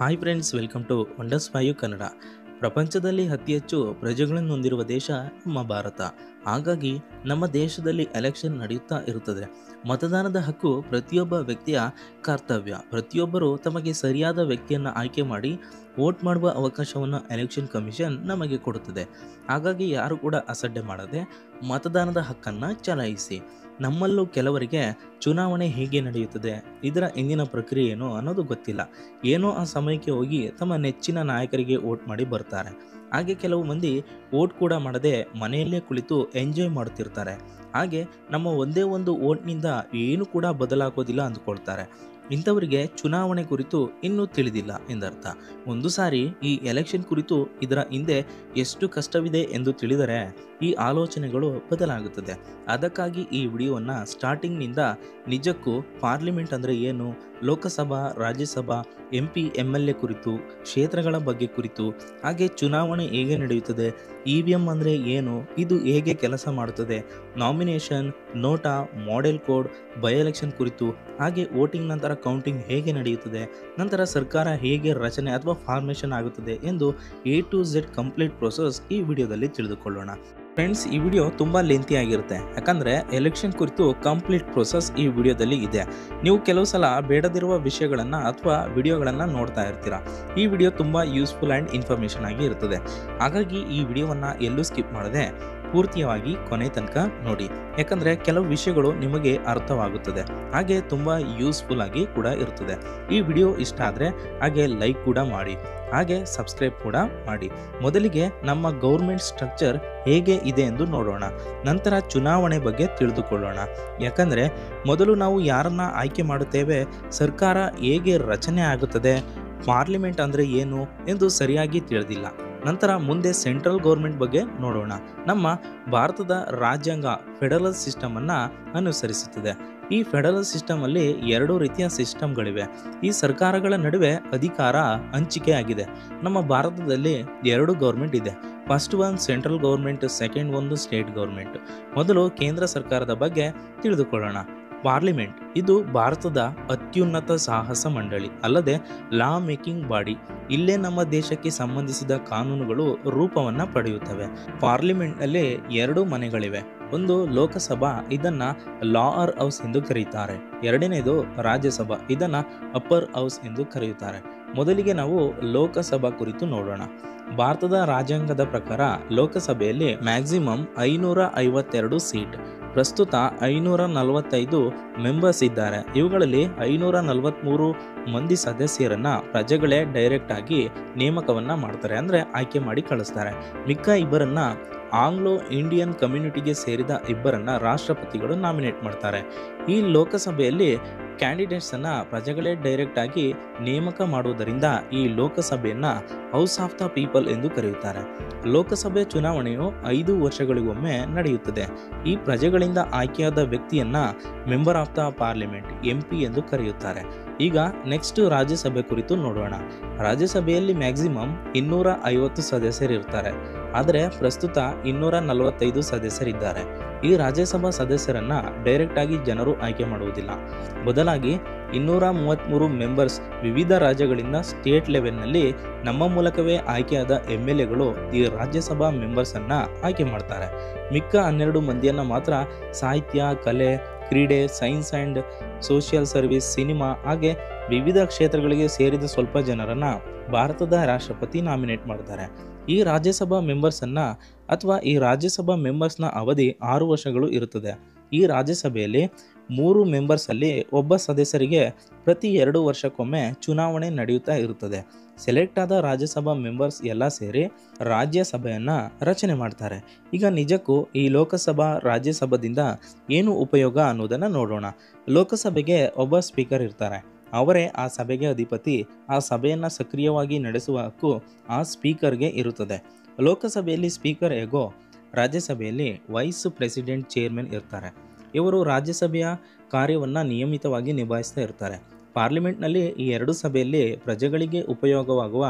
Hi friends, welcome to wonders for you Kannada. ಪ್ರಪಂಚದಲ್ಲಿ ಅತಿ ಹೆಚ್ಚು ಪ್ರಜೆಗಳನ್ನು ಹೊಂದಿರುವ ದೇಶ ನಮ್ಮ ಭಾರತ. ಹಾಗಾಗಿ ನಮ್ಮ ದೇಶದಲ್ಲಿ ಎಲೆಕ್ಷನ್ ನಡೆಯುತ್ತಾ ಇರುತ್ತದೆ. ಮತದಾನದ ಹಕ್ಕು ಪ್ರತಿಯೊಬ್ಬ ವ್ಯಕ್ತಿಯ ಕರ್ತವ್ಯ. ಪ್ರತಿಯೊಬ್ಬರು ತಮಗೆ ಸರಿಯಾದ ವ್ಯಕ್ತಿಯನ್ನು ಆಯ್ಕೆ ಮಾಡಿ ವೋಟ್ ಮಾಡುವ ಅವಕಾಶವನ್ನು ಎಲೆಕ್ಷನ್ ಕಮಿಷನ್ ನಮಗೆ ಕೊಡುತ್ತದೆ. ಹಾಗಾಗಿ ಯಾರು ಕೂಡ ಅಸಡ್ಡೆ ಮಾಡದೆ ಮತದಾನದ ಹಕ್ಕನ್ನು ಚಲಾಯಿಸಿ. ನಮ್ಮಲ್ಲೂ ಕೆಲವರಿಗೆ ಚುನಾವಣೆ ಹೇಗೆ ನಡೆಯುತ್ತದೆ, ಇದರ ಇಂದಿನ ಪ್ರಕ್ರಿಯೆ ಏನು ಅನ್ನೋದು ಗೊತ್ತಿಲ್ಲ. ಏನೋ ಆ ಸಮಯಕ್ಕೆ ಹೋಗಿ ತಮ್ಮ ನೆಚ್ಚಿನ ನಾಯಕರಿಗೆ ವೋಟ್ ಮಾಡಿ ಬರ್ತಾರೆ. ಹಾಗೆ ಕೆಲವು ಮಂದಿ ವೋಟ್ ಕೂಡ ಮಾಡದೆ ಮನೆಯಲ್ಲೇ ಕುಳಿತು ಎಂಜಾಯ್ ಮಾಡುತ್ತಿರ್ತಾರೆ. ಹಾಗೆ ನಮ್ಮ ಒಂದೇ ಒಂದು ವೋಟ್ನಿಂದ ಏನು ಕೂಡ ಬದಲಾಗೋದಿಲ್ಲ ಅಂದ್ಕೊಳ್ತಾರೆ. ಇಂಥವರಿಗೆ ಚುನಾವಣೆ ಕುರಿತು ಇನ್ನೂ ತಿಳಿದಿಲ್ಲ ಎಂದರ್ಥ. ಒಂದು ಸಾರಿ ಈ ಎಲೆಕ್ಷನ್ ಕುರಿತು ಇದರ ಹಿಂದೆ ಎಷ್ಟು ಕಷ್ಟವಿದೆ ಎಂದು ತಿಳಿದರೆ ಈ ಆಲೋಚನೆಗಳು ಬದಲಾಗುತ್ತದೆ. ಅದಕ್ಕಾಗಿ ಈ ವಿಡಿಯೋವನ್ನು ಸ್ಟಾರ್ಟಿಂಗ್ನಿಂದ ನಿಜಕ್ಕೂ ಪಾರ್ಲಿಮೆಂಟ್ ಅಂದರೆ ಏನು, ಲೋಕಸಭಾ, ರಾಜ್ಯಸಭಾ, MP, MLA ಕುರಿತು, ಕ್ಷೇತ್ರಗಳ ಬಗ್ಗೆ ಕುರಿತು, ಹಾಗೆ ಚುನಾವಣೆ ಹೇಗೆ ನಡೆಯುತ್ತದೆ, EVM ಅಂದರೆ ಏನು, ಇದು ಹೇಗೆ ಕೆಲಸ ಮಾಡುತ್ತದೆ, nomination, NOTA, model code, by election ಕುರಿತು, ಹಾಗೆ ವೋಟಿಂಗ್ ನಂತರ ಕೌಂಟಿಂಗ್ ಹೇಗೆ ನಡೆಯುತ್ತದೆ, ನಂತರ ಸರ್ಕಾರ ಹೇಗೆ ರಚನೆ ಅಥವಾ ಫಾರ್ಮೇಷನ್ ಆಗುತ್ತದೆ ಎಂದು A to Z complete process ಈ ವಿಡಿಯೋದಲ್ಲಿ ತಿಳಿದುಕೊಳ್ಳೋಣ. ಫ್ರೆಂಡ್ಸ್, ಈ ವಿಡಿಯೋ ತುಂಬ ಲೆಂತಿ ಆಗಿರುತ್ತೆ. ಯಾಕಂದರೆ ಎಲೆಕ್ಷನ್ ಕುರಿತು ಕಂಪ್ಲೀಟ್ ಪ್ರೋಸೆಸ್ ಈ ವಿಡಿಯೋದಲ್ಲಿ ಇದೆ. ನೀವು ಕೆಲವು ಸಲ ಬೇಡದಿರುವ ವಿಷಯಗಳನ್ನು ಅಥವಾ ವಿಡಿಯೋಗಳನ್ನು ನೋಡ್ತಾ ಇರ್ತೀರಾ. ಈ ವಿಡಿಯೋ ತುಂಬ ಯೂಸ್ಫುಲ್ ಆ್ಯಂಡ್ ಇನ್ಫಾರ್ಮೇಷನ್ ಆಗಿ ಇರ್ತದೆ. ಹಾಗಾಗಿ ಈ ವಿಡಿಯೋವನ್ನು ಎಲ್ಲೂ ಸ್ಕಿಪ್ ಮಾಡದೆ ಪೂರ್ತಿಯಾಗಿ ಕೊನೆ ತನಕ ನೋಡಿ. ಯಾಕಂದರೆ ಕೆಲವು ವಿಷಯಗಳು ನಿಮಗೆ ಅರ್ಥವಾಗುತ್ತದೆ, ಹಾಗೆ ತುಂಬ ಯೂಸ್ಫುಲ್ ಆಗಿ ಕೂಡ ಇರ್ತದೆ. ಈ ವಿಡಿಯೋ ಇಷ್ಟ ಆದರೆ ಹಾಗೆ ಲೈಕ್ ಕೂಡ ಮಾಡಿ, ಹಾಗೆ ಸಬ್ಸ್ಕ್ರೈಬ್ ಕೂಡ ಮಾಡಿ. ಮೊದಲಿಗೆ ನಮ್ಮ ಗೌರ್ಮೆಂಟ್ ಸ್ಟ್ರಕ್ಚರ್ ಹೇಗೆ ಇದೆ ಎಂದು ನೋಡೋಣ. ನಂತರ ಚುನಾವಣೆ ಬಗ್ಗೆ ತಿಳಿದುಕೊಳ್ಳೋಣ. ಯಾಕಂದರೆ ಮೊದಲು ನಾವು ಯಾರನ್ನ ಆಯ್ಕೆ ಮಾಡುತ್ತೇವೆ, ಸರ್ಕಾರ ಹೇಗೆ ರಚನೆ ಆಗುತ್ತದೆ, ಪಾರ್ಲಿಮೆಂಟ್ ಅಂದರೆ ಏನು ಎಂದು ಸರಿಯಾಗಿ ತಿಳಿದಿಲ್ಲ. ನಂತರ ಮುಂದೆ ಸೆಂಟ್ರಲ್ ಗೌರ್ಮೆಂಟ್ ಬಗ್ಗೆ ನೋಡೋಣ. ನಮ್ಮ ಭಾರತದ ರಾಜ್ಯಾಂಗ ಫೆಡರಲ್ ಸಿಸ್ಟಮನ್ನು ಅನುಸರಿಸುತ್ತದೆ. ಈ ಫೆಡರಲ್ ಸಿಸ್ಟಮಲ್ಲಿ ಎರಡು ರೀತಿಯ ಸಿಸ್ಟಮ್ಗಳಿವೆ. ಈ ಸರ್ಕಾರಗಳ ನಡುವೆ ಅಧಿಕಾರ ಹಂಚಿಕೆ ಆಗಿದೆ. ನಮ್ಮ ಭಾರತದಲ್ಲಿ ಎರಡು ಗೌರ್ಮೆಂಟ್ ಇದೆ. First one central government, second ಒಂದು ಸ್ಟೇಟ್ ಗೌರ್ಮೆಂಟ್. ಮೊದಲು ಕೇಂದ್ರ ಸರ್ಕಾರದ ಬಗ್ಗೆ ತಿಳಿದುಕೊಳ್ಳೋಣ. ಪಾರ್ಲಿಮೆಂಟ್ ಇದು ಭಾರತದ ಅತ್ಯುನ್ನತ ಸಾಹಸ ಮಂಡಳಿ, ಅಲ್ಲದೆ ಲಾ ಮೇಕಿಂಗ್ ಬಾಡಿ. ಇಲ್ಲೇ ನಮ್ಮ ದೇಶಕ್ಕೆ ಸಂಬಂಧಿಸಿದ ಕಾನೂನುಗಳು ರೂಪವನ್ನು ಪಡೆಯುತ್ತವೆ. ಪಾರ್ಲಿಮೆಂಟ್ನಲ್ಲಿ ಎರಡು ಮನೆಗಳಿವೆ. ಒಂದು ಲೋಕಸಭಾ, ಇದನ್ನ ಲಾಯರ್ ಹೌಸ್ ಎಂದು ಕರೆಯುತ್ತಾರೆ. ಎರಡನೇದು ರಾಜ್ಯಸಭಾ, ಇದನ್ನ ಅಪ್ಪರ್ ಹೌಸ್ ಎಂದು ಕರೆಯುತ್ತಾರೆ. ಮೊದಲಿಗೆ ನಾವು ಲೋಕಸಭಾ ಕುರಿತು ನೋಡೋಣ. ಭಾರತದ ರಾಜ್ಯಾಂಗದ ಪ್ರಕಾರ ಲೋಕಸಭೆಯಲ್ಲಿ ಮ್ಯಾಕ್ಸಿಮಮ್ 552 ಸೀಟ್. ಪ್ರಸ್ತುತ 545 ಮೆಂಬರ್ಸ್ ಇದ್ದಾರೆ. ಇವುಗಳಲ್ಲಿ 543 ಮಂದಿ ಸದಸ್ಯರನ್ನ ಪ್ರಜೆಗಳೇ ಡೈರೆಕ್ಟ್ ಆಗಿ ನೇಮಕವನ್ನ ಮಾಡ್ತಾರೆ, ಅಂದರೆ ಆಯ್ಕೆ ಮಾಡಿ ಕಳಿಸ್ತಾರೆ. ಮಿಕ್ಕ ಇಬ್ಬರನ್ನ ಆಂಗ್ಲೋ ಇಂಡಿಯನ್ ಕಮ್ಯುನಿಟಿಗೆ ಸೇರಿದ ಇಬ್ಬರನ್ನ ರಾಷ್ಟ್ರಪತಿಗಳು ನಾಮಿನೇಟ್ ಮಾಡ್ತಾರೆ. ಈ ಲೋಕಸಭೆಯಲ್ಲಿ ಕ್ಯಾಂಡಿಡೇಟ್ಸನ್ನು ಪ್ರಜೆಗಳೇ ಡೈರೆಕ್ಟ್ ಆಗಿ ನೇಮಕ ಮಾಡುವುದರಿಂದ ಈ ಲೋಕಸಭೆಯನ್ನು ಹೌಸ್ ಆಫ್ ದ ಪೀಪಲ್ ಎಂದು ಕರೆಯುತ್ತಾರೆ. ಲೋಕಸಭೆ ಚುನಾವಣೆಯು 5 ವರ್ಷಗಳಿಗೊಮ್ಮೆ ನಡೆಯುತ್ತದೆ. ಈ ಪ್ರಜೆಗಳಿಂದ ಆಯ್ಕೆಯಾದ ವ್ಯಕ್ತಿಯನ್ನ member of the parliament, MP ಎಂದು ಕರೆಯುತ್ತಾರೆ. ಈಗ ನೆಕ್ಸ್ಟ್ ರಾಜ್ಯಸಭೆ ಕುರಿತು ನೋಡೋಣ. ರಾಜ್ಯಸಭೆಯಲ್ಲಿ ಮ್ಯಾಕ್ಸಿಮಮ್ 250 ಸದಸ್ಯರಿರ್ತಾರೆ, ಆದರೆ ಪ್ರಸ್ತುತ 245 ಸದಸ್ಯರಿದ್ದಾರೆ. ಈ ರಾಜ್ಯಸಭಾ ಸದಸ್ಯರನ್ನ ಡೈರೆಕ್ಟ್ ಆಗಿ ಜನರು ಆಯ್ಕೆ ಮಾಡುವುದಿಲ್ಲ. ಬದಲಾಗಿ 233 ಮೆಂಬರ್ಸ್ ವಿವಿಧ ರಾಜ್ಯಗಳಿಂದ ಸ್ಟೇಟ್ ಲೆವೆಲ್ನಲ್ಲಿ ನಮ್ಮ ಮೂಲಕವೇ ಆಯ್ಕೆಯಾದ MLAಗಳು ಈ ರಾಜ್ಯಸಭಾ ಮೆಂಬರ್ಸನ್ನ ಆಯ್ಕೆ ಮಾಡ್ತಾರೆ. ಮಿಕ್ಕ 12 ಮಂದಿಯನ್ನ ಮಾತ್ರ ಸಾಹಿತ್ಯ, ಕಲೆ, ಕ್ರೀಡೆ, science and social service, cinema ಹಾಗೆ ವಿವಿಧ ಕ್ಷೇತ್ರಗಳಿಗೆ ಸೇರಿದ ಸ್ವಲ್ಪ ಜನರನ್ನ ಭಾರತದ ರಾಷ್ಟ್ರಪತಿ ನಾಮಿನೇಟ್ ಮಾಡ್ತಾರೆ. ಈ ರಾಜ್ಯಸಭಾ ಮೆಂಬರ್ಸನ್ನ ಅಥವಾ ಈ ರಾಜ್ಯಸಭಾ ಮೆಂಬರ್ಸ್ನ ಅವಧಿ 6 ವರ್ಷಗಳು ಇರುತ್ತದೆ. ಈ ರಾಜ್ಯಸಭೆಯಲ್ಲಿ 3 ಮೆಂಬರ್ಸಲ್ಲಿ ಒಬ್ಬ ಸದಸ್ಯರಿಗೆ ಪ್ರತಿ 2 ವರ್ಷಕ್ಕೊಮ್ಮೆ ಚುನಾವಣೆ ನಡೆಯುತ್ತಾ ಇರುತ್ತದೆ. ಸೆಲೆಕ್ಟ್ ಆದ ರಾಜ್ಯಸಭಾ ಮೆಂಬರ್ಸ್ ಎಲ್ಲ ಸೇರಿ ರಾಜ್ಯಸಭೆಯನ್ನು ರಚನೆ ಮಾಡ್ತಾರೆ. ಈಗ ನಿಜಕ್ಕೂ ಈ ಲೋಕಸಭಾ ರಾಜ್ಯಸಭಾದಿಂದ ಏನು ಉಪಯೋಗ ಅನ್ನೋದನ್ನು ನೋಡೋಣ. ಲೋಕಸಭೆಗೆ ಒಬ್ಬ ಸ್ಪೀಕರ್ ಇರ್ತಾರೆ. ಅವರೇ ಆ ಸಭೆಗೆ ಅಧಿಪತಿ. ಆ ಸಭೆಯನ್ನು ಸಕ್ರಿಯವಾಗಿ ನಡೆಸುವ ಹಕ್ಕು ಆ ಸ್ಪೀಕರ್ಗೆ ಇರುತ್ತದೆ. ಲೋಕಸಭೆಯಲ್ಲಿ ಸ್ಪೀಕರ್ ಹೇಗೋ ರಾಜ್ಯಸಭೆಯಲ್ಲಿ ವೈಸ್ ಪ್ರೆಸಿಡೆಂಟ್, ಚೇರ್ಮನ್ ಇರ್ತಾರೆ. ಇವರು ರಾಜ್ಯಸಭೆಯ ಕಾರ್ಯವನ್ನು ನಿಯಮಿತವಾಗಿ ನಿಭಾಯಿಸ್ತಾ ಇರ್ತಾರೆ. ಪಾರ್ಲಿಮೆಂಟ್ನಲ್ಲಿ ಈ ಎರಡು ಸಭೆಯಲ್ಲಿ ಪ್ರಜೆಗಳಿಗೆ ಉಪಯೋಗವಾಗುವ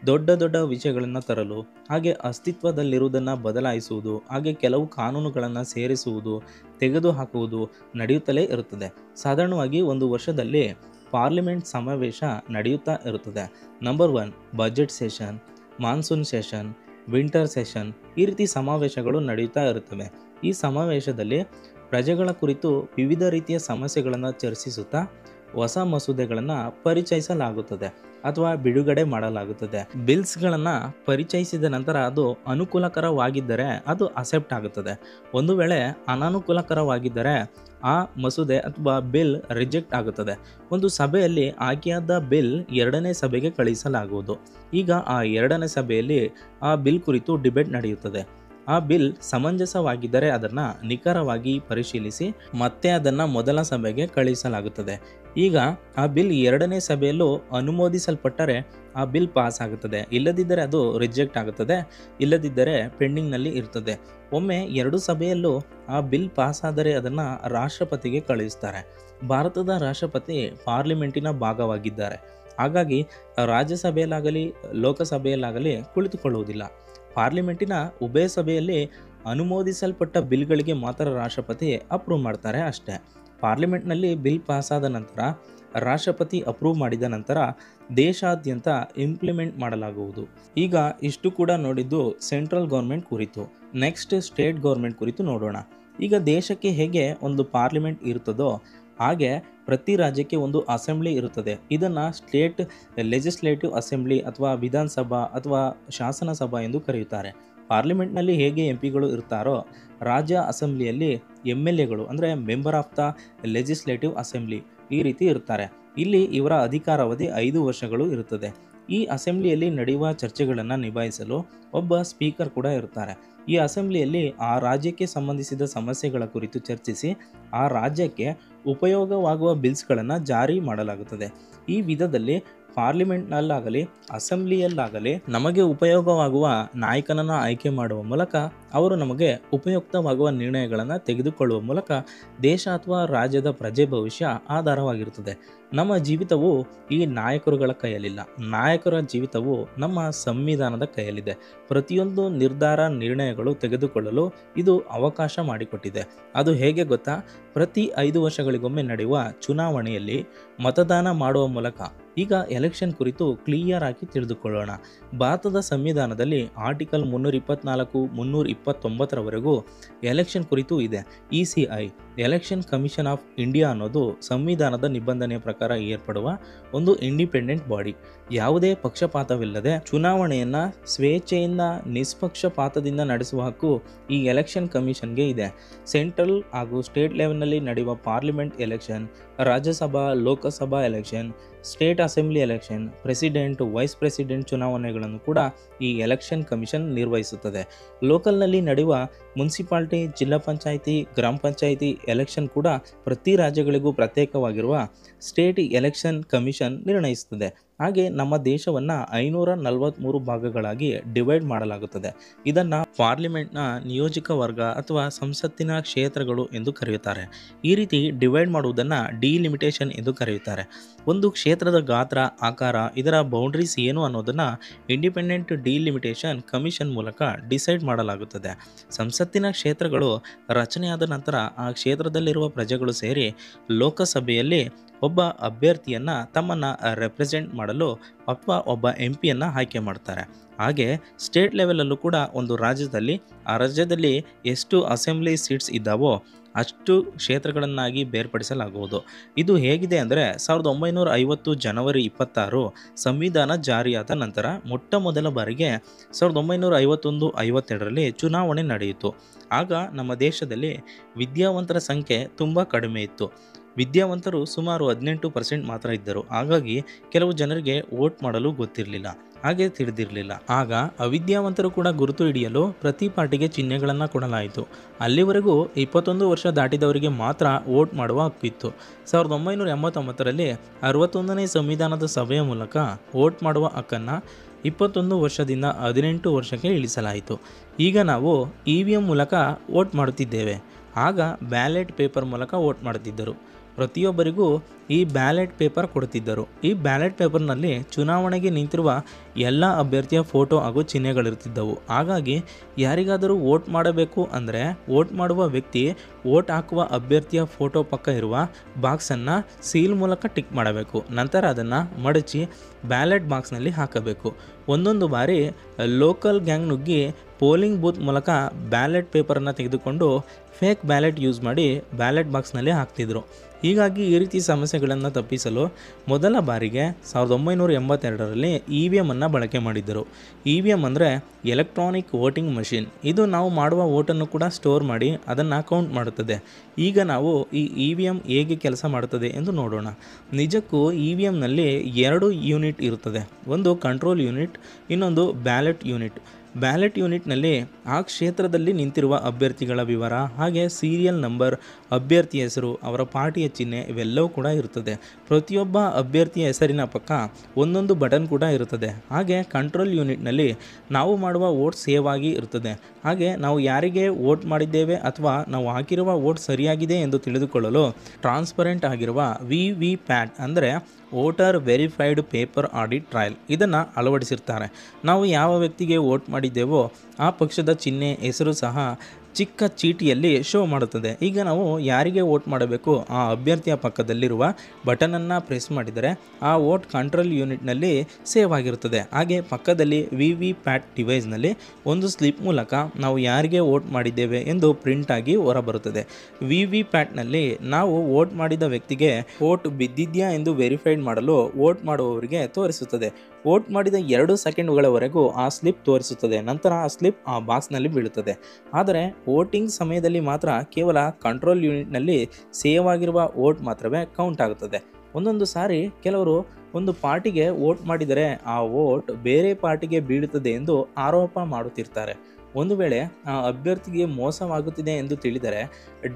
ದೊಡ್ಡ ದೊಡ್ಡ ವಿಷಯಗಳನ್ನು ತರಲು, ಹಾಗೆ ಅಸ್ತಿತ್ವದಲ್ಲಿರುವುದನ್ನು ಬದಲಾಯಿಸುವುದು, ಹಾಗೆ ಕೆಲವು ಕಾನೂನುಗಳನ್ನು ಸೇರಿಸುವುದು, ತೆಗೆದುಹಾಕುವುದು ನಡೆಯುತ್ತಲೇ ಇರುತ್ತದೆ. ಸಾಧಾರಣವಾಗಿ ಒಂದು ವರ್ಷದಲ್ಲಿ ಪಾರ್ಲಿಮೆಂಟ್ ಸಮಾವೇಶ ನಡೆಯುತ್ತಾ ಇರುತ್ತದೆ. Number 1 budget session, monsoon session, winter session, ಈ ರೀತಿ ಸಮಾವೇಶಗಳು ನಡೆಯುತ್ತಾ ಇರುತ್ತವೆ. ಈ ಸಮಾವೇಶದಲ್ಲಿ ಪ್ರಜೆಗಳ ಕುರಿತು ವಿವಿಧ ರೀತಿಯ ಸಮಸ್ಯೆಗಳನ್ನು ಚರ್ಚಿಸುತ್ತಾ ಹೊಸ ಮಸೂದೆಗಳನ್ನು ಪರಿಚಯಿಸಲಾಗುತ್ತದೆ ಅಥವಾ ಬಿಡುಗಡೆ ಮಾಡಲಾಗುತ್ತದೆ. ಬಿಲ್ಸ್ಗಳನ್ನು ಪರಿಚಯಿಸಿದ ನಂತರ ಅದು ಅನುಕೂಲಕರವಾಗಿದ್ದರೆ ಅದು ಅಕ್ಸೆಪ್ಟ್ ಆಗುತ್ತದೆ. ಒಂದು ವೇಳೆ ಅನಾನುಕೂಲಕರವಾಗಿದ್ದರೆ ಆ ಮಸೂದೆ ಅಥವಾ ಬಿಲ್ ರಿಜೆಕ್ಟ್ ಆಗುತ್ತದೆ. ಒಂದು ಸಭೆಯಲ್ಲಿ ಆಯ್ಕೆಯಾದ ಬಿಲ್ 2ನೇ ಸಭೆಗೆ ಕಳುಹಿಸಲಾಗುವುದು. ಈಗ ಆ 2ನೇ ಸಭೆಯಲ್ಲಿ ಆ ಬಿಲ್ ಕುರಿತು ಡಿಬೇಟ್ ನಡೆಯುತ್ತದೆ. ಆ ಬಿಲ್ ಸಮಂಜಸವಾಗಿದ್ದರೆ ಅದನ್ನು ನಿಖರವಾಗಿ ಪರಿಶೀಲಿಸಿ ಮತ್ತೆ ಅದನ್ನು ಮೊದಲ ಸಭೆಗೆ ಕಳುಹಿಸಲಾಗುತ್ತದೆ. ಈಗ ಆ ಬಿಲ್ 2ನೇ ಸಭೆಯಲ್ಲೂ ಅನುಮೋದಿಸಲ್ಪಟ್ಟರೆ ಆ ಬಿಲ್ ಪಾಸ್ ಆಗುತ್ತದೆ. ಇಲ್ಲದಿದ್ದರೆ ಅದು ರಿಜೆಕ್ಟ್ ಆಗುತ್ತದೆ. ಇಲ್ಲದಿದ್ದರೆ ಪೆಂಡಿಂಗ್ನಲ್ಲಿ ಇರ್ತದೆ. ಒಮ್ಮೆ 2 ಸಭೆಯಲ್ಲೂ ಆ ಬಿಲ್ ಪಾಸ್ ಆದರೆ ಅದನ್ನು ರಾಷ್ಟ್ರಪತಿಗೆ ಕಳುಹಿಸ್ತಾರೆ. ಭಾರತದ ರಾಷ್ಟ್ರಪತಿ ಪಾರ್ಲಿಮೆಂಟಿನ ಭಾಗವಾಗಿದ್ದಾರೆ. ಹಾಗಾಗಿ ರಾಜ್ಯಸಭೆಯಲ್ಲಾಗಲಿ ಲೋಕಸಭೆಯಲ್ಲಾಗಲಿ ಕುಳಿತುಕೊಳ್ಳುವುದಿಲ್ಲ. ಪಾರ್ಲಿಮೆಂಟಿನ ಉಭಯ ಸಭೆಯಲ್ಲಿ ಅನುಮೋದಿಸಲ್ಪಟ್ಟ ಬಿಲ್ಗಳಿಗೆ ಮಾತ್ರ ರಾಷ್ಟ್ರಪತಿ ಅಪ್ರೂವ್ ಮಾಡ್ತಾರೆ ಅಷ್ಟೇ. ಪಾರ್ಲಿಮೆಂಟ್ನಲ್ಲಿ ಬಿಲ್ ಪಾಸಾದ ನಂತರ ರಾಷ್ಟ್ರಪತಿ ಅಪ್ರೂವ್ ಮಾಡಿದ ನಂತರ ದೇಶಾದ್ಯಂತ ಇಂಪ್ಲಿಮೆಂಟ್ ಮಾಡಲಾಗುವುದು. ಈಗ ಇಷ್ಟು ಕೂಡ ನೋಡಿದ್ದು ಸೆಂಟ್ರಲ್ ಗೌರ್ಮೆಂಟ್ ಕುರಿತು. ನೆಕ್ಸ್ಟ್ ಸ್ಟೇಟ್ ಗೌರ್ಮೆಂಟ್ ಕುರಿತು ನೋಡೋಣ. ಈಗ ದೇಶಕ್ಕೆ ಹೇಗೆ ಒಂದು ಪಾರ್ಲಿಮೆಂಟ್ ಇರುತ್ತದೋ ಹಾಗೆ ಪ್ರತಿ ರಾಜ್ಯಕ್ಕೆ ಒಂದು ಅಸೆಂಬ್ಲಿ ಇರುತ್ತದೆ. ಇದನ್ನು ಸ್ಟೇಟ್ ಲೆಜಿಸ್ಲೇಟಿವ್ ಅಸೆಂಬ್ಲಿ ಅಥವಾ ವಿಧಾನಸಭಾ ಅಥವಾ ಶಾಸನ ಸಭಾ ಎಂದು ಕರೆಯುತ್ತಾರೆ. ಪಾರ್ಲಿಮೆಂಟ್ನಲ್ಲಿ ಹೇಗೆ ಎಂಪಿಗಳು ಇರ್ತಾರೋ ರಾಜ್ಯ ಅಸೆಂಬ್ಲಿಯಲ್ಲಿ MLAಗಳು ಅಂದರೆ member of the legislative assembly ಈ ರೀತಿ ಇರ್ತಾರೆ. ಇಲ್ಲಿ ಇವರ ಅಧಿಕಾರಾವಧಿ 5 ವರ್ಷಗಳು ಇರುತ್ತದೆ. ಈ ಅಸೆಂಬ್ಲಿಯಲ್ಲಿ ನಡೆಯುವ ಚರ್ಚೆಗಳನ್ನು ನಿಭಾಯಿಸಲು ಒಬ್ಬ ಸ್ಪೀಕರ್ ಕೂಡ ಇರ್ತಾರೆ. ಈ ಅಸೆಂಬ್ಲಿಯಲ್ಲಿ ಆ ರಾಜ್ಯಕ್ಕೆ ಸಂಬಂಧಿಸಿದ ಸಮಸ್ಯೆಗಳ ಕುರಿತು ಚರ್ಚಿಸಿ ಆ ರಾಜ್ಯಕ್ಕೆ ಉಪಯೋಗವಾಗುವ ಬಿಲ್ಸ್ಗಳನ್ನು ಜಾರಿ ಮಾಡಲಾಗುತ್ತದೆ. ಈ ವಿಧದಲ್ಲಿ ಪಾರ್ಲಿಮೆಂಟ್ನಲ್ಲಾಗಲಿ ಅಸೆಂಬ್ಲಿಯಲ್ಲಾಗಲಿ ನಮಗೆ ಉಪಯೋಗವಾಗುವ ನಾಯಕನನ್ನು ಆಯ್ಕೆ ಮಾಡುವ ಮೂಲಕ ಅವರು ನಮಗೆ ಉಪಯುಕ್ತವಾಗುವ ನಿರ್ಣಯಗಳನ್ನು ತೆಗೆದುಕೊಳ್ಳುವ ಮೂಲಕ ದೇಶ ಅಥವಾ ರಾಜ್ಯದ ಪ್ರಜೆ ಭವಿಷ್ಯ ಆಧಾರವಾಗಿರುತ್ತದೆ. ನಮ್ಮ ಜೀವಿತವು ಈ ನಾಯಕರುಗಳ ಕೈಯಲ್ಲಿಲ್ಲ. ನಾಯಕರ ಜೀವಿತವು ನಮ್ಮ ಸಂವಿಧಾನದ ಕೈಯಲ್ಲಿದೆ. ಪ್ರತಿಯೊಂದು ನಿರ್ಣಯಗಳು ತೆಗೆದುಕೊಳ್ಳಲು ಇದು ಅವಕಾಶ ಮಾಡಿಕೊಟ್ಟಿದೆ. ಅದು ಹೇಗೆ ಗೊತ್ತಾ? ಪ್ರತಿ 5 ವರ್ಷಗಳಿಗೊಮ್ಮೆ ನಡೆಯುವ ಚುನಾವಣೆಯಲ್ಲಿ ಮತದಾನ ಮಾಡುವ ಮೂಲಕ. ಈಗ ಎಲೆಕ್ಷನ್ ಕುರಿತು ಕ್ಲಿಯರ್ ಆಗಿ ತಿಳಿದುಕೊಳ್ಳೋಣ. ಭಾರತದ ಸಂವಿಧಾನದಲ್ಲಿ ಆರ್ಟಿಕಲ್ 324, 329ರವರೆಗೂ ಎಲೆಕ್ಷನ್ ಕುರಿತು ಇದೆ. ECI election commission of India ಅನ್ನೋದು ಸಂವಿಧಾನದ ನಿಬಂಧನೆಯ ಪ್ರಕಾರ ಏರ್ಪಡುವ ಒಂದು ಇಂಡಿಪೆಂಡೆಂಟ್ ಬಾಡಿ. ಯಾವುದೇ ಪಕ್ಷಪಾತವಿಲ್ಲದೆ ಚುನಾವಣೆಯನ್ನು ಸ್ವೇಚ್ಛೆಯಿಂದ ನಿಷ್ಪಕ್ಷಪಾತದಿಂದ ನಡೆಸುವ ಹಕ್ಕು ಈ ಎಲೆಕ್ಷನ್ ಕಮಿಷನ್ಗೆ ಇದೆ. ಸೆಂಟ್ರಲ್ ಹಾಗೂ ಸ್ಟೇಟ್ ಲೆವೆಲ್ನಲ್ಲಿ ನಡೆಯುವ parliament election, Rajya Sabha Lok Sabha election, state assembly election, president vice president ಚುನಾವಣೆಗಳನ್ನು ಕೂಡ ಈ ಎಲೆಕ್ಷನ್ ಕಮಿಷನ್ ನಿರ್ವಹಿಸುತ್ತದೆ. ಲೋಕಲ್ನಲ್ಲಿ ನಡೆಯುವ ಮುನ್ಸಿಪಾಲ್ಟಿ, ಜಿಲ್ಲಾ ಪಂಚಾಯಿತಿ, ಗ್ರಾಮ ಪಂಚಾಯಿತಿ ಎಲೆಕ್ಷನ್ ಕೂಡ ಪ್ರತಿ ರಾಜ್ಯಗಳಿಗೂ ಪ್ರತ್ಯೇಕವಾಗಿರುವ ಸ್ಟೇಟ್ ಎಲೆಕ್ಷನ್ ಕಮಿಷನ್ ನಿರ್ಣಯಿಸುತ್ತದೆ. ಹಾಗೆ ನಮ್ಮ ದೇಶವನ್ನು 543 ಭಾಗಗಳಾಗಿ ಡಿವೈಡ್ ಮಾಡಲಾಗುತ್ತದೆ. ಇದನ್ನು ಪಾರ್ಲಿಮೆಂಟ್ನ ನಿಯೋಜಕ ವರ್ಗ ಅಥವಾ ಸಂಸತ್ತಿನ ಕ್ಷೇತ್ರಗಳು ಎಂದು ಕರೆಯುತ್ತಾರೆ. ಈ ರೀತಿ ಡಿವೈಡ್ ಮಾಡುವುದನ್ನು ಡಿಲಿಮಿಟೇಷನ್ ಎಂದು ಕರೆಯುತ್ತಾರೆ. ಒಂದು ಕ್ಷೇತ್ರದ ಗಾತ್ರ, ಆಕಾರ, ಇದರ ಬೌಂಡ್ರೀಸ್ ಏನು ಅನ್ನೋದನ್ನು ಇಂಡಿಪೆಂಡೆಂಟ್ ಡಿಲಿಮಿಟೇಷನ್ ಕಮಿಷನ್ ಮೂಲಕ ಡಿಸೈಡ್ ಮಾಡಲಾಗುತ್ತದೆ. ಸಂಸತ್ತಿನ ಕ್ಷೇತ್ರಗಳು ರಚನೆಯಾದ ನಂತರ ಆ ಕ್ಷೇತ್ರದಲ್ಲಿರುವ ಪ್ರಜೆಗಳು ಸೇರಿ ಲೋಕಸಭೆಯಲ್ಲಿ ಒಬ್ಬ ಅಭ್ಯರ್ಥಿಯನ್ನು ತಮ್ಮನ್ನು ರೆಪ್ರೆಸೆಂಟ್ ಮಾಡಲು ಅಥವಾ ಒಬ್ಬ MPಯನ್ನು ಆಯ್ಕೆ ಮಾಡ್ತಾರೆ. ಹಾಗೆ ಸ್ಟೇಟ್ ಲೆವೆಲಲ್ಲೂ ಕೂಡ ಒಂದು ರಾಜ್ಯದಲ್ಲಿ ಆ ರಾಜ್ಯದಲ್ಲಿ ಎಷ್ಟು ಅಸೆಂಬ್ಲಿ ಸೀಟ್ಸ್ ಇದ್ದಾವೋ ಅಷ್ಟು ಕ್ಷೇತ್ರಗಳನ್ನಾಗಿ ಬೇರ್ಪಡಿಸಲಾಗುವುದು. ಇದು ಹೇಗಿದೆ ಅಂದರೆ 1950 ಜನವರಿ 26 ಸಂವಿಧಾನ ಜಾರಿಯಾದ ನಂತರ ಮೊಟ್ಟ ಮೊದಲ ಬಾರಿಗೆ 1951-52ರಲ್ಲಿ ಚುನಾವಣೆ ನಡೆಯಿತು. ಆಗ ನಮ್ಮ ದೇಶದಲ್ಲಿ ವಿದ್ಯಾವಂತರ ಸಂಖ್ಯೆ ತುಂಬ ಕಡಿಮೆ ಇತ್ತು. ವಿದ್ಯಾವಂತರು ಸುಮಾರು 18% ಮಾತ್ರ ಇದ್ದರು. ಹಾಗಾಗಿ ಕೆಲವು ಜನರಿಗೆ ವೋಟ್ ಮಾಡಲು ಗೊತ್ತಿರಲಿಲ್ಲ, ಹಾಗೆ ತಿಳಿದಿರಲಿಲ್ಲ. ಆಗ ಅವಿದ್ಯಾವಂತರು ಕೂಡ ಗುರುತು ಹಿಡಿಯಲು ಪ್ರತಿ ಪಾರ್ಟಿಗೆ ಚಿಹ್ನೆಗಳನ್ನು ಕೊಡಲಾಯಿತು. ಅಲ್ಲಿವರೆಗೂ 21 ವರ್ಷ ದಾಟಿದವರಿಗೆ ಮಾತ್ರ ವೋಟ್ ಮಾಡುವ ಹಕ್ಕಿತ್ತು. 1989ರಲ್ಲಿ 61ನೇ ಸಂವಿಧಾನದ ಸಭೆಯ ಮೂಲಕ ವೋಟ್ ಮಾಡುವ ಹಕ್ಕನ್ನು 21 ವರ್ಷದಿಂದ 18 ವರ್ಷಕ್ಕೆ ಇಳಿಸಲಾಯಿತು. ಈಗ ನಾವು EVM ಮೂಲಕ ವೋಟ್ ಮಾಡುತ್ತಿದ್ದೇವೆ. ಆಗ ಬ್ಯಾಲೆಟ್ ಪೇಪರ್ ಮೂಲಕ ವೋಟ್ ಮಾಡುತ್ತಿದ್ದರು. ಪ್ರತಿಯೊಬ್ಬರಿಗೂ ಈ ಬ್ಯಾಲೆಟ್ ಪೇಪರ್ ಕೊಡುತ್ತಿದ್ದರು. ಈ ಬ್ಯಾಲೆಟ್ ಪೇಪರ್ನಲ್ಲಿ ಚುನಾವಣೆಗೆ ನಿಂತಿರುವ ಎಲ್ಲ ಅಭ್ಯರ್ಥಿಯ ಫೋಟೋ ಹಾಗೂ ಚಿಹ್ನೆಗಳಿರ್ತಿದ್ದವು. ಹಾಗಾಗಿ ಯಾರಿಗಾದರೂ ವೋಟ್ ಮಾಡಬೇಕು ಅಂದರೆ ವೋಟ್ ಮಾಡುವ ವ್ಯಕ್ತಿ ವೋಟ್ ಹಾಕುವ ಅಭ್ಯರ್ಥಿಯ ಫೋಟೋ ಪಕ್ಕ ಇರುವ ಬಾಕ್ಸನ್ನು ಸೀಲ್ ಮೂಲಕ ಟಿಕ್ ಮಾಡಬೇಕು. ನಂತರ ಅದನ್ನು ಮಡಚಿ ಬ್ಯಾಲೆಟ್ ಬಾಕ್ಸ್ನಲ್ಲಿ ಹಾಕಬೇಕು. ಒಂದೊಂದು ಬಾರಿ ಲೋಕಲ್ ಗ್ಯಾಂಗ್ ನುಗ್ಗಿ ಪೋಲಿಂಗ್ ಬೂತ್ ಮೂಲಕ ಬ್ಯಾಲೆಟ್ ಪೇಪರನ್ನು ತೆಗೆದುಕೊಂಡು ಫೇಕ್ ಬ್ಯಾಲೆಟ್ ಯೂಸ್ ಮಾಡಿ ಬ್ಯಾಲೆಟ್ ಬಾಕ್ಸ್ನಲ್ಲಿ ಹಾಕ್ತಿದ್ರು. ಹೀಗಾಗಿ ಈ ರೀತಿ ಸಮಸ್ಯೆಗಳನ್ನು ತಪ್ಪಿಸಲು ಮೊದಲ ಬಾರಿಗೆ 1982ರಲ್ಲಿ EVM ಅನ್ನು ಬಳಕೆ ಮಾಡಿದ್ದರು. EVM ಅಂದರೆ ಎಲೆಕ್ಟ್ರಾನಿಕ್ ವೋಟಿಂಗ್ ಮಷಿನ್. ಇದು ನಾವು ಮಾಡುವ ವೋಟನ್ನು ಕೂಡ ಸ್ಟೋರ್ ಮಾಡಿ ಅದನ್ನು ಕೌಂಟ್ ಮಾಡುತ್ತದೆ. ಈಗ ನಾವು ಈ EVM ಹೇಗೆ ಕೆಲಸ ಮಾಡುತ್ತದೆ ಎಂದು ನೋಡೋಣ. ನಿಜಕ್ಕೂ EVMನಲ್ಲಿ 2 ಯೂನಿಟ್ ಇರುತ್ತದೆ. ಒಂದು ಕಂಟ್ರೋಲ್ ಯೂನಿಟ್, ಇನ್ನೊಂದು ಬ್ಯಾಲೆಟ್ ಯೂನಿಟ್. ಬ್ಯಾಲೆಟ್ ಯೂನಿಟ್ನಲ್ಲಿ ಆ ಕ್ಷೇತ್ರದಲ್ಲಿ ನಿಂತಿರುವ ಅಭ್ಯರ್ಥಿಗಳ ವಿವರ, ಹಾಗೆ ಸೀರಿಯಲ್ ನಂಬರ್, ಅಭ್ಯರ್ಥಿ ಹೆಸರು, ಅವರ ಪಾರ್ಟಿಯ ಚಿಹ್ನೆ ಇವೆಲ್ಲವೂ ಕೂಡ ಇರುತ್ತದೆ. ಪ್ರತಿಯೊಬ್ಬ ಅಭ್ಯರ್ಥಿಯ ಹೆಸರಿನ ಪಕ್ಕ ಒಂದೊಂದು ಬಟನ್ ಕೂಡ ಇರುತ್ತದೆ. ಹಾಗೆ ಕಂಟ್ರೋಲ್ ಯೂನಿಟ್ನಲ್ಲಿ ನಾವು ಮಾಡುವ ವೋಟ್ ಸೇವ್ ಆಗಿ ಇರುತ್ತದೆ. ಹಾಗೆ ನಾವು ಯಾರಿಗೆ ವೋಟ್ ಮಾಡಿದ್ದೇವೆ ಅಥವಾ ನಾವು ಹಾಕಿರುವ ವೋಟ್ ಸರಿಯಾಗಿದೆ ಎಂದು ತಿಳಿದುಕೊಳ್ಳಲು ಟ್ರಾನ್ಸ್ಪರೆಂಟ್ ಆಗಿರುವ VVPAT ಅಂದರೆ voter verified paper audit trial ಇದನ್ನು ಅಳವಡಿಸಿರ್ತಾರೆ. ನಾವು ಯಾವ ವ್ಯಕ್ತಿಗೆ ವೋಟ್ ಮಾಡಿದ್ದೇವೋ ಆ ಪಕ್ಷದ ಚಿಹ್ನೆ, ಹೆಸರು ಸಹ ಚಿಕ್ಕ ಚೀಟಿಯಲ್ಲಿ ಶೋ ಮಾಡುತ್ತದೆ. ಈಗ ನಾವು ಯಾರಿಗೆ ವೋಟ್ ಮಾಡಬೇಕು ಆ ಅಭ್ಯರ್ಥಿಯ ಪಕ್ಕದಲ್ಲಿರುವ ಬಟನನ್ನು ಪ್ರೆಸ್ ಮಾಡಿದರೆ ಆ ವೋಟ್ ಕಂಟ್ರೋಲ್ ಯೂನಿಟ್ನಲ್ಲಿ ಸೇವ್ ಆಗಿರುತ್ತದೆ. ಹಾಗೆ ಪಕ್ಕದಲ್ಲಿ VVPAT ಡಿವೈಸ್ನಲ್ಲಿ ಒಂದು ಸ್ಲಿಪ್ ಮೂಲಕ ನಾವು ಯಾರಿಗೆ ವೋಟ್ ಮಾಡಿದ್ದೇವೆ ಎಂದು ಪ್ರಿಂಟ್ ಆಗಿ ಹೊರಬರುತ್ತದೆ. VVPATನಲ್ಲಿ ನಾವು ವೋಟ್ ಮಾಡಿದ ವ್ಯಕ್ತಿಗೆ ವೋಟ್ ಬಿದ್ದಿದೆಯಾ ಎಂದು ವೆರಿಫೈಡ್ ಮಾಡಲು ವೋಟ್ ಮಾಡುವವರಿಗೆ ತೋರಿಸುತ್ತದೆ. ವೋಟ್ ಮಾಡಿದ 2 ಸೆಕೆಂಡ್ಗಳವರೆಗೂ ಆ ಸ್ಲಿಪ್ ತೋರಿಸುತ್ತದೆ. ನಂತರ ಆ ಸ್ಲಿಪ್ ಆ ಬಾಕ್ಸ್ನಲ್ಲಿ ಬೀಳುತ್ತದೆ. ಆದರೆ ವೋಟಿಂಗ್ ಸಮಯದಲ್ಲಿ ಮಾತ್ರ ಕೇವಲ ಕಂಟ್ರೋಲ್ ಯೂನಿಟ್ನಲ್ಲಿ ಸೇವ್ ಆಗಿರುವ ವೋಟ್ ಮಾತ್ರವೇ ಕೌಂಟ್ ಆಗುತ್ತದೆ. ಒಂದೊಂದು ಸಾರಿ ಕೆಲವರು ಒಂದು ಪಾರ್ಟಿಗೆ ವೋಟ್ ಮಾಡಿದರೆ ಆ ವೋಟ್ ಬೇರೆ ಪಾರ್ಟಿಗೆ ಬೀಳುತ್ತದೆ ಎಂದು ಆರೋಪ ಮಾಡುತ್ತಿರ್ತಾರೆ. ಒಂದು ವೇಳೆ ಆ ಅಭ್ಯರ್ಥಿಗೆ ಮೋಸವಾಗುತ್ತಿದೆ ಎಂದು ತಿಳಿದರೆ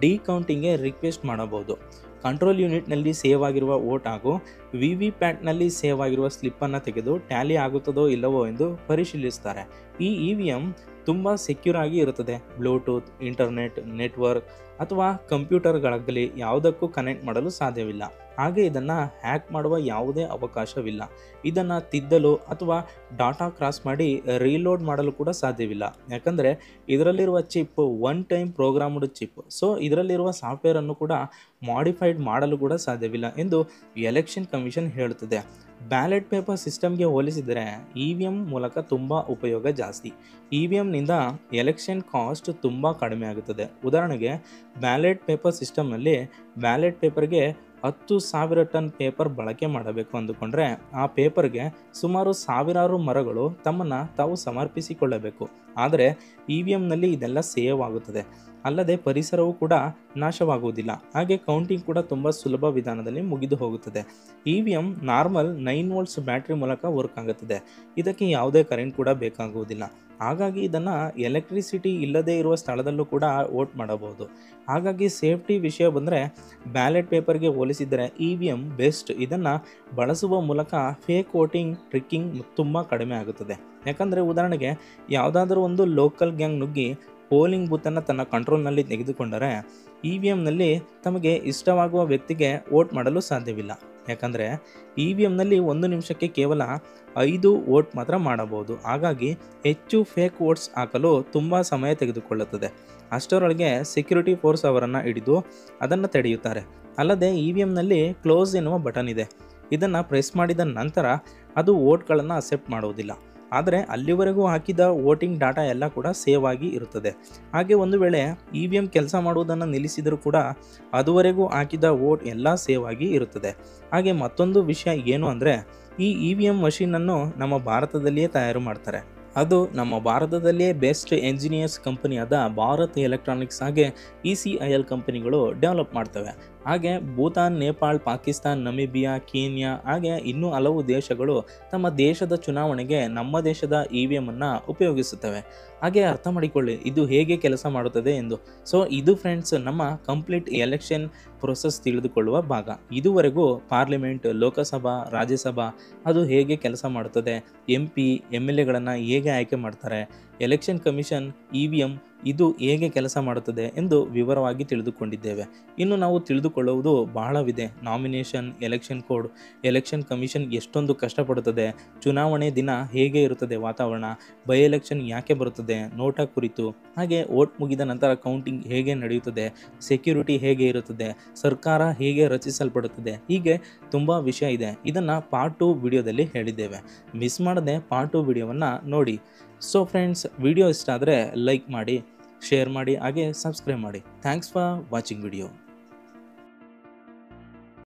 ಡಿಕೌಂಟಿಂಗ್ಗೆ ರಿಕ್ವೆಸ್ಟ್ ಮಾಡಬಹುದು. ಕಂಟ್ರೋಲ್ ಯೂನಿಟ್ನಲ್ಲಿ ಸೇವ್ ಆಗಿರುವ ವೋಟ್ ಹಾಗೂ VVPATನಲ್ಲಿ ಸೇವ್ ಆಗಿರುವ ಸ್ಲಿಪ್ಪನ್ನು ತೆಗೆದು ಟ್ಯಾಲಿ ಆಗುತ್ತದೋ ಇಲ್ಲವೋ ಎಂದು ಪರಿಶೀಲಿಸುತ್ತಾರೆ. ಈ EVM ತುಂಬ ಸೆಕ್ಯೂರ್ ಆಗಿ ಇರುತ್ತದೆ. ಬ್ಲೂಟೂತ್, ಇಂಟರ್ನೆಟ್, ನೆಟ್ವರ್ಕ್ ಅಥವಾ ಕಂಪ್ಯೂಟರ್ಗಳಾಗಲಿ ಯಾವುದಕ್ಕೂ ಕನೆಕ್ಟ್ ಮಾಡಲು ಸಾಧ್ಯವಿಲ್ಲ. ಹಾಗೆ ಇದನ್ನು ಹ್ಯಾಕ್ ಮಾಡುವ ಯಾವುದೇ ಅವಕಾಶವಿಲ್ಲ. ಇದನ್ನು ತಿದ್ದಲು ಅಥವಾ ಡಾಟಾ ಕ್ರಾಸ್ ಮಾಡಿ ರೀಲೋಡ್ ಮಾಡಲು ಕೂಡ ಸಾಧ್ಯವಿಲ್ಲ. ಯಾಕಂದರೆ ಇದರಲ್ಲಿರುವ chip one time programmed chip. So ಇದರಲ್ಲಿರುವ ಸಾಫ್ಟ್ವೇರನ್ನು ಕೂಡ ಮಾಡಿಫೈಡ್ ಮಾಡಲು ಕೂಡ ಸಾಧ್ಯವಿಲ್ಲ ಎಂದು ಎಲೆಕ್ಷನ್ ಕಮಿಷನ್ ಹೇಳುತ್ತದೆ. ಬ್ಯಾಲೆಟ್ ಪೇಪರ್ ಸಿಸ್ಟಮ್ಗೆ ಹೋಲಿಸಿದರೆ EVM ಮೂಲಕ ತುಂಬ ಉಪಯೋಗ ಜಾಸ್ತಿ. EVMನಿಂದ ಎಲೆಕ್ಷನ್ ಕಾಸ್ಟ್ ತುಂಬ ಕಡಿಮೆ ಆಗುತ್ತದೆ. ಉದಾಹರಣೆಗೆ ಬ್ಯಾಲೆಟ್ ಪೇಪರ್ ಸಿಸ್ಟಮ್ನಲ್ಲಿ ಬ್ಯಾಲೆಟ್ ಪೇಪರ್ಗೆ 10,000 ಟನ್ ಪೇಪರ್ ಬಳಕೆ ಮಾಡಬೇಕು ಅಂದುಕೊಂಡ್ರೆ ಆ ಪೇಪರ್ಗೆ ಸುಮಾರು ಸಾವಿರಾರು ಮರಗಳು ತಮ್ಮನ್ನು ತಾವು ಸಮರ್ಪಿಸಿಕೊಳ್ಳಬೇಕು. ಆದರೆ EVMನಲ್ಲಿ ಇದೆಲ್ಲ ಸೇವ್ ಆಗುತ್ತದೆ. ಅಲ್ಲದೆ ಪರಿಸರವೂ ಕೂಡ ನಾಶವಾಗುವುದಿಲ್ಲ. ಹಾಗೆ ಕೌಂಟಿಂಗ್ ಕೂಡ ತುಂಬ ಸುಲಭ ವಿಧಾನದಲ್ಲಿ ಮುಗಿದು ಹೋಗುತ್ತದೆ. EVM ನಾರ್ಮಲ್ 9 ವೋಲ್ಟ್ಸ್ ಬ್ಯಾಟ್ರಿ ಮೂಲಕ ವರ್ಕ್ ಆಗುತ್ತದೆ. ಇದಕ್ಕೆ ಯಾವುದೇ ಕರೆಂಟ್ ಕೂಡ ಬೇಕಾಗುವುದಿಲ್ಲ. ಹಾಗಾಗಿ ಇದನ್ನು ಎಲೆಕ್ಟ್ರಿಸಿಟಿ ಇಲ್ಲದೇ ಇರುವ ಸ್ಥಳದಲ್ಲೂ ಕೂಡ ವೋಟ್ ಮಾಡಬಹುದು. ಹಾಗಾಗಿ ಸೇಫ್ಟಿ ವಿಷಯ ಬಂದರೆ ಬ್ಯಾಲೆಟ್ ಪೇಪರ್ಗೆ ಹೋಲಿಸಿದರೆ EVM ಬೆಸ್ಟ್. ಇದನ್ನು ಬಳಸುವ ಮೂಲಕ ಫೇಕ್ ವೋಟಿಂಗ್ ಟ್ರಿಕ್ಕಿಂಗ್ ತುಂಬ ಕಡಿಮೆ ಆಗುತ್ತದೆ. ಯಾಕಂದರೆ ಉದಾಹರಣೆಗೆ ಯಾವುದಾದ್ರೂ ಒಂದು ಲೋಕಲ್ ಗ್ಯಾಂಗ್ ನುಗ್ಗಿ ಪೋಲಿಂಗ್ ಬೂತನ್ನು ತನ್ನ ಕಂಟ್ರೋಲ್ನಲ್ಲಿ ತೆಗೆದುಕೊಂಡರೆ EVMನಲ್ಲಿ ತಮಗೆ ಇಷ್ಟವಾಗುವ ವ್ಯಕ್ತಿಗೆ ವೋಟ್ ಮಾಡಲು ಸಾಧ್ಯವಿಲ್ಲ. ಯಾಕಂದರೆ EVMನಲ್ಲಿ 1 ನಿಮಿಷಕ್ಕೆ ಕೇವಲ 5 ವೋಟ್ ಮಾತ್ರ ಮಾಡಬಹುದು. ಹಾಗಾಗಿ ಹೆಚ್ಚು ಫೇಕ್ ವೋಟ್ಸ್ ಹಾಕಲು ತುಂಬ ಸಮಯ ತೆಗೆದುಕೊಳ್ಳುತ್ತದೆ. ಅಷ್ಟರೊಳಗೆ ಸೆಕ್ಯೂರಿಟಿ ಫೋರ್ಸ್ ಅವರನ್ನು ಹಿಡಿದು ಅದನ್ನು ತಡೆಯುತ್ತಾರೆ. ಅಲ್ಲದೆ EVMನಲ್ಲಿ ಕ್ಲೋಸ್ ಎನ್ನುವ ಬಟನ್ ಇದೆ. ಇದನ್ನು ಪ್ರೆಸ್ ಮಾಡಿದ ನಂತರ ಅದು ವೋಟ್ಗಳನ್ನು ಅಕ್ಸೆಪ್ಟ್ ಮಾಡುವುದಿಲ್ಲ. ಆದರೆ ಅಲ್ಲಿವರೆಗೂ ಹಾಕಿದ ವೋಟಿಂಗ್ ಡಾಟಾ ಎಲ್ಲ ಕೂಡ ಸೇವ್ ಆಗಿ ಇರುತ್ತದೆ. ಹಾಗೆ ಒಂದು ವೇಳೆ EVM ಕೆಲಸ ಮಾಡುವುದನ್ನು ನಿಲ್ಲಿಸಿದರೂ ಕೂಡ ಅದುವರೆಗೂ ಹಾಕಿದ ವೋಟ್ ಎಲ್ಲ ಸೇವ್ ಆಗಿ ಇರುತ್ತದೆ. ಹಾಗೆ ಮತ್ತೊಂದು ವಿಷಯ ಏನು ಅಂದರೆ ಈ EVM ಮಷೀನನ್ನು ನಮ್ಮ ಭಾರತದಲ್ಲಿಯೇ ತಯಾರು ಮಾಡ್ತಾರೆ. ಅದು ನಮ್ಮ ಭಾರತದಲ್ಲಿಯೇ ಬೆಸ್ಟ್ ಎಂಜಿನಿಯರ್ಸ್ ಕಂಪನಿಯಾದ ಭಾರತ್ ಎಲೆಕ್ಟ್ರಾನಿಕ್ಸ್ ಹಾಗೆ ECIL ಕಂಪನಿಗಳು ಡೆವಲಪ್ ಮಾಡ್ತವೆ. ಹಾಗೆ ಭೂತಾನ್, ನೇಪಾಳ್, ಪಾಕಿಸ್ತಾನ್, ನಮಿಬಿಯಾ, ಕೀನ್ಯಾ ಹಾಗೆ ಇನ್ನೂ ಹಲವು ದೇಶಗಳು ತಮ್ಮ ದೇಶದ ಚುನಾವಣೆಗೆ ನಮ್ಮ ದೇಶದ EVM ಅನ್ನು ಉಪಯೋಗಿಸುತ್ತವೆ. ಹಾಗೆ ಅರ್ಥ ಮಾಡಿಕೊಳ್ಳಿ ಇದು ಹೇಗೆ ಕೆಲಸ ಮಾಡುತ್ತದೆ ಎಂದು. ಸೊ ಇದು ಫ್ರೆಂಡ್ಸ್ ನಮ್ಮ ಕಂಪ್ಲೀಟ್ ಎಲೆಕ್ಷನ್ ಪ್ರೊಸೆಸ್ ತಿಳಿದುಕೊಳ್ಳುವ ಭಾಗ. ಇದುವರೆಗೂ ಪಾರ್ಲಿಮೆಂಟ್, ಲೋಕಸಭಾ, ರಾಜ್ಯಸಭಾ ಅದು ಹೇಗೆ ಕೆಲಸ ಮಾಡುತ್ತದೆ, MP, MLAಗಳನ್ನು ಹೇಗೆ ಆಯ್ಕೆ ಮಾಡ್ತಾರೆ, ಎಲೆಕ್ಷನ್ ಕಮಿಷನ್, EVM ಇದು ಹೇಗೆ ಕೆಲಸ ಮಾಡುತ್ತದೆ ಎಂದು ವಿವರವಾಗಿ ತಿಳಿದುಕೊಂಡಿದ್ದೇವೆ. ಇನ್ನು ನಾವು ತಿಳಿದುಕೊಳ್ಳುವುದು ಬಹಳವಿದೆ. Nomination, election code, election commission ಎಷ್ಟೊಂದು ಕಷ್ಟಪಡುತ್ತದೆ, ಚುನಾವಣೆ ದಿನ ಹೇಗೆ ಇರುತ್ತದೆ ವಾತಾವರಣ, ಬೈ ಎಲೆಕ್ಷನ್ ಯಾಕೆ ಬರುತ್ತದೆ, ನೋಟಾ ಕುರಿತು, ಹಾಗೆ ವೋಟ್ ಮುಗಿದ ನಂತರ ಕೌಂಟಿಂಗ್ ಹೇಗೆ ನಡೆಯುತ್ತದೆ, ಸೆಕ್ಯೂರಿಟಿ ಹೇಗೆ ಇರುತ್ತದೆ, ಸರ್ಕಾರ ಹೇಗೆ ರಚಿಸಲ್ಪಡುತ್ತದೆ, ಹೀಗೆ ತುಂಬ ವಿಷಯ ಇದೆ. ಇದನ್ನು ಪಾರ್ಟ್ 2 ವಿಡಿಯೋದಲ್ಲಿ ಹೇಳಿದ್ದೇವೆ. ಮಿಸ್ ಮಾಡದೆ ಪಾರ್ಟ್ 2 ವಿಡಿಯೋವನ್ನು ನೋಡಿ. ಸೊ ಫ್ರೆಂಡ್ಸ್, ವಿಡಿಯೋ ಇಷ್ಟ ಆದರೆ ಲೈಕ್ ಮಾಡಿ, ಶೇರ್ ಮಾಡಿ, ಹಾಗೆ ಸಬ್ಸ್ಕ್ರೈಬ್ ಮಾಡಿ. Thanks for watching video.